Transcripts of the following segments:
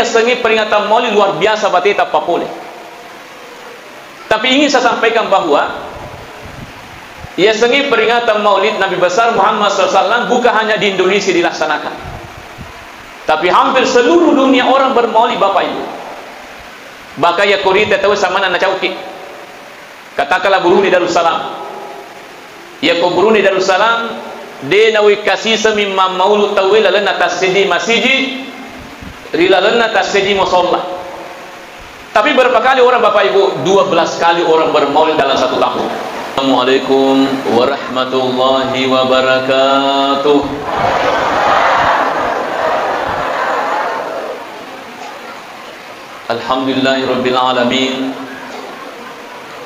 yang sengi peringatan maulid luar biasa berarti tak boleh. Tapi ingin saya sampaikan bahwa ia sengi peringatan maulid Nabi besar Muhammad SAW bukan hanya di Indonesia dilaksanakan, tapi hampir seluruh dunia orang bermaulid Bapak Ibu. Bahkan ya Korea tahu sama anak cauki. Katakanlah Brunei Darussalam. Ya ko Brunei Darussalam de nawi kasih semimma maulud tawil lana tasidi masjid rila lana tasidi musalla. Tapi berapa kali orang Bapak Ibu? 12 kali orang bermaulid dalam satu tahun. Assalamualaikum warahmatullahi wabarakatuh. Alhamdulillahirabbil alamin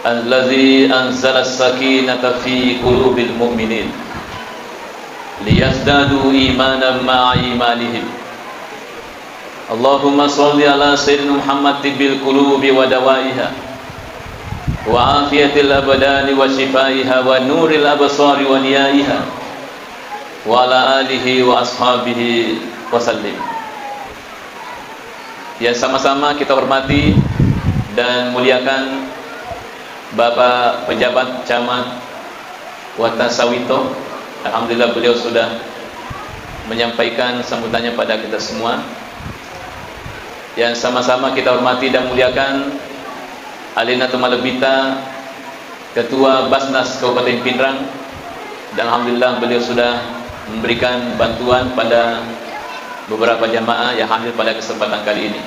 allazi anzala as-sakinata fi qulubil mu'minin liyazdadu imanan ma'a imanihim. Allahumma shalli ala sayyidina Muhammad tibbil qulubi wa dawaiha wa afiyatil abdani wa shifaiha wa nuril absari wa niyaiha wa ala alihi wa ashabihi wa sallim. Yang sama-sama kita hormati dan muliakan Bapak Pejabat Camat Watasawito. Alhamdulillah beliau sudah menyampaikan sambutannya pada kita semua. Yang sama-sama kita hormati dan muliakan Alina Tumalebita, Ketua Basnas Kabupaten Pindrang. Dan alhamdulillah beliau sudah memberikan bantuan pada beberapa jamaah yang hadir pada kesempatan kali ini.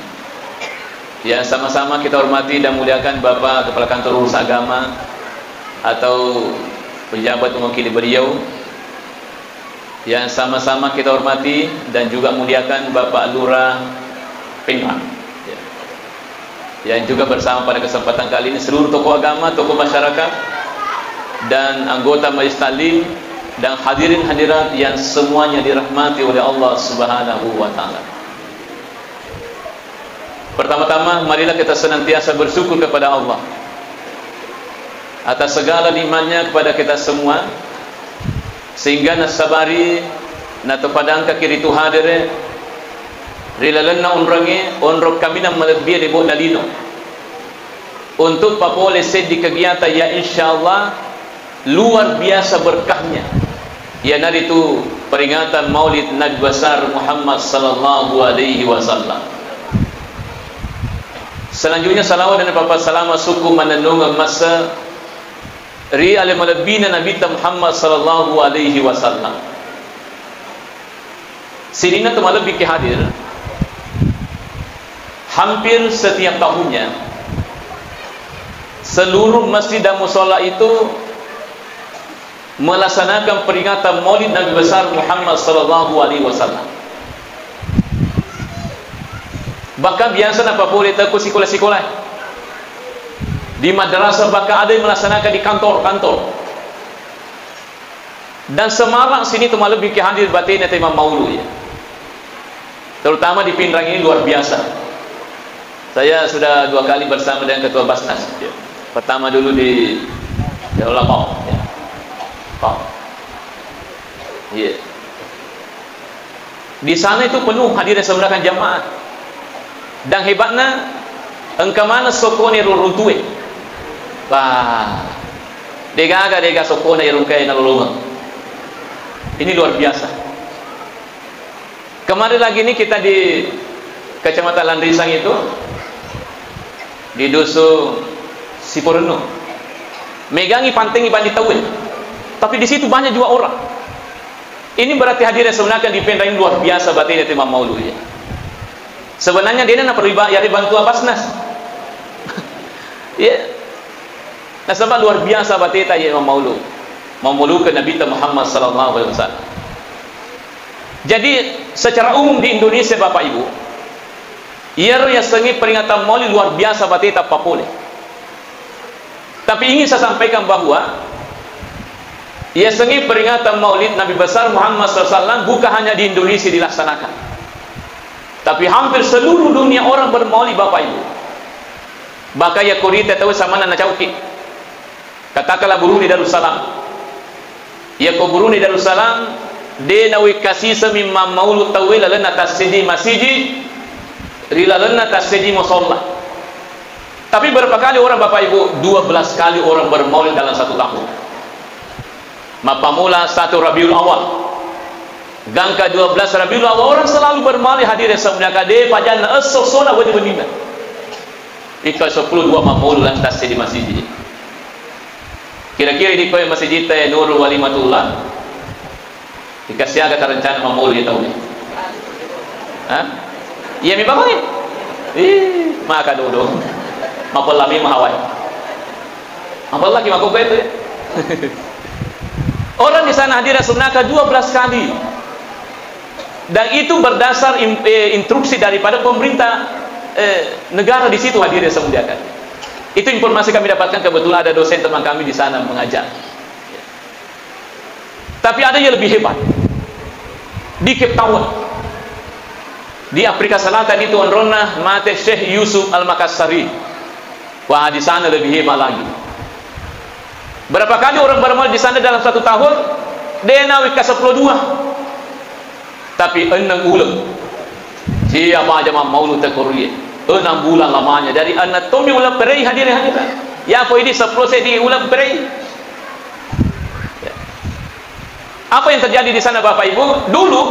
Yang sama-sama kita hormati dan muliakan Bapak Kepala Kantor Urus Agama atau pejabat mewakili beliau. Yang sama-sama kita hormati dan juga muliakan Bapak Lurah Pindrang, yang juga bersama pada kesempatan kali ini seluruh tokoh agama, tokoh masyarakat dan anggota Majelis Taklim dan hadirin hadirat yang semuanya dirahmati oleh Allah Subhanahu wa taala. Pertama-tama marilah kita senantiasa bersyukur kepada Allah atas segala nikmatnya kepada kita semua, sehingga nasabari na topadangka kiri tu hadire rilalanna unrange onrok kami na malabia de bodalino untuk papole sedi kegiatan ya insyaallah luar biasa berkahnya. Ya nari itu peringatan Maulid Nabi besar Muhammad sallallahu alaihi wasallam. Selanjutnya salawat dan papat salama suku menenung masa ri ale malabina Nabi Muhammad sallallahu alaihi wasallam. Sirina tu malabi ke hadir hampir setiap tahunnya. Seluruh masjid dan musala itu melaksanakan peringatan Maulid Nabi besar Muhammad sallallahu alaihi wasallam. Bahkan biasa apa boleh tak sekolah-sekolah di madrasah, bahkan ada yang melaksanakan di kantor-kantor. Dan Semarang sini tu malah lebih hadir batin tema Maulud ya. Terutama di Pindrang ini luar biasa. Saya sudah 2 kali bersama dengan Ketua Basnas ya. Pertama dulu di Lapau ya. Yeah. Di sana itu penuh hadir yang sebenarnya jamaah. Dan hebatnya engkau mana sokone runtue. Wah. Dega sokone irungkai nalulungan. Ini luar biasa. Kemarin lagi ini kita di Kecamatan Landrisang itu di Dusun Sipurenu. Megangi pantengi bandi tawil. Tapi di situ banyak juga orang. Ini berarti hadirnya sebenarnya di Pindrang luar biasa batin tema Maulud ya. Sebenarnya dia nak perlu bayar bantuan Basnas. Ya. Nah sebab luar biasa batin ya Maulud. Maulud ke Nabi Muhammad sallallahu alaihi wasallam. Jadi secara umum di Indonesia Bapak Ibu, ia yang sengi peringatan Maulid luar biasa batin tak boleh. Tapi ingin saya sampaikan bahwa ia sengi peringatan Maulid Nabi besar Muhammad SAW bukan hanya di Indonesia dilaksanakan, tapi hampir seluruh dunia orang bermaulid Bapak Ibu. Bahkan ya Korea tahu sama anak cauki. Katakanlah Brunei Darussalam. Ya ko Brunei Darussalam de nawi kasih semimma maulud tawil lana tasidi masjid rilalena tasedi musalla. Tapi berapa kali orang Bapak Ibu? 12 kali orang bermaulid dalam satu tahun. Mapamula 1 Rabiul Awal, gangka 12 Rabiul Awal, orang selalu bermaulid hadir semuanya kade pajan esok-sona wadi benina. Ika 10 2 maulid lantas di masjid. Kira-kira di koy masjid teh Nurul Walimatullah. Dikasih agak rencana maulid tahun ini. Hah? Iya mi bangun. Maka duduk. Mapol lami mahawai. Mapol lagi maku itu ya. Orang di sana hadir sunaka 12 kali. Dan itu berdasar instruksi daripada pemerintah negara di situ hadir semudiakan. Itu informasi kami dapatkan, kebetulan ada dosen teman kami di sana mengajar. Tapi ada yang lebih hebat. Di Cape Town, di Afrika Selatan itu onrona mate Syekh Yusuf Al-Makassari. Wah, di sana lebih hebat lagi. Berapa kali orang bermaulid di sana dalam satu tahun? Dena wika 12. Tapi 6 bulan. Siapa aja maulud takuriye. 6 bulan lamanya dari anatomi ulang perei hadir. Ya apa ini 10 di ulang perei. Apa yang terjadi di sana Bapak Ibu? Dulu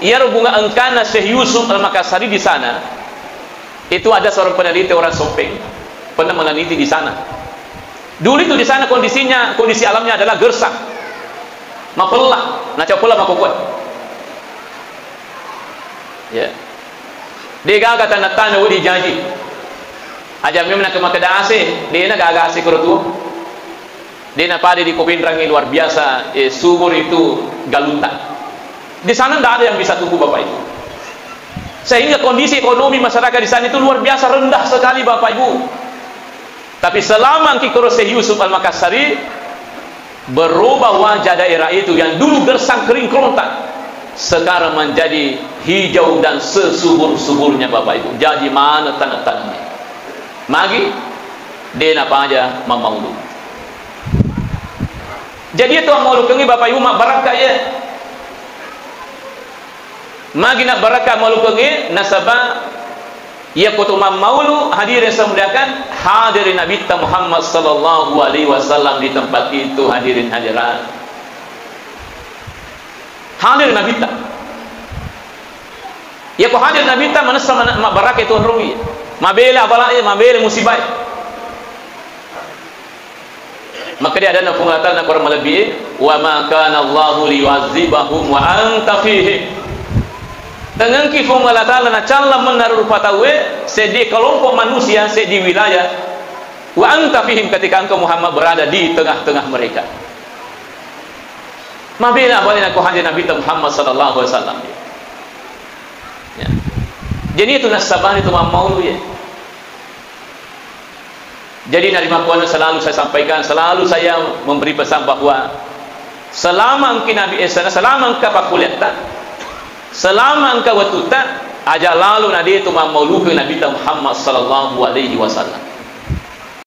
ia bunga engkana Syekh Yusuf Al-Makassari di sana. Itu ada seorang peneliti orang Sopeng pernah meneliti di sana. Dulu itu di sana kondisi alamnya adalah gersak, mapelah, nacapola makukut. Ya, dia gagal tanda wudi janji. Aja memang nak kemakada ase, dia nak gagal ase kerutu. Dia nak pada di Kopindrangi luar biasa, subur itu galunta. Di sana tidak ada yang bisa tumbuh Bapak Ibu. Sehingga kondisi ekonomi masyarakat di sana itu luar biasa rendah sekali Bapak Ibu. Tapi selama Kikoro Syekh Yusuf Al-Makassari berubah wajah daerah itu yang dulu gersang kering kerontak, sekarang menjadi hijau dan sesubur-suburnya Bapak Ibu. Jadi mana tanda-tandanya? Magi dia apa aja mamaulu. Jadi itu maulu kengi Bapak Ibu mak barakah ya. Magi nak barakah maulu kengi nasabah ia kutuma maulu hadirin semuliakan hadirin Nabi Muhammad sallallahu alaihi wasallam di tempat itu hadirin hadirat. Hadirin Nabi ta. Ya ko hadirin Nabi ta manasa barakah itu rumi. Mabela balai mabela musibah. Maka dia ada nak pengatakan nak orang lebih wa ma kana Allahu liwazibahum wa anta fihim. Dengan kifung Allah Ta'ala na calla menaruh patawe sedi kelompok manusia sedi wilayah wa anta fihim ketika engkau Muhammad berada di tengah-tengah mereka. Mabila boleh nak hadir Nabi Muhammad sallallahu alaihi wasallam. Ya. Jadi itu nasabah itu maulu ya. Jadi dari makuan selalu saya sampaikan, selalu saya memberi pesan bahwa selama engkau Nabi selama engkau pakuliat selama engkau watuta aja lalu nadi itu maulukan Nabi Muhammad sallallahu alaihi wasallam.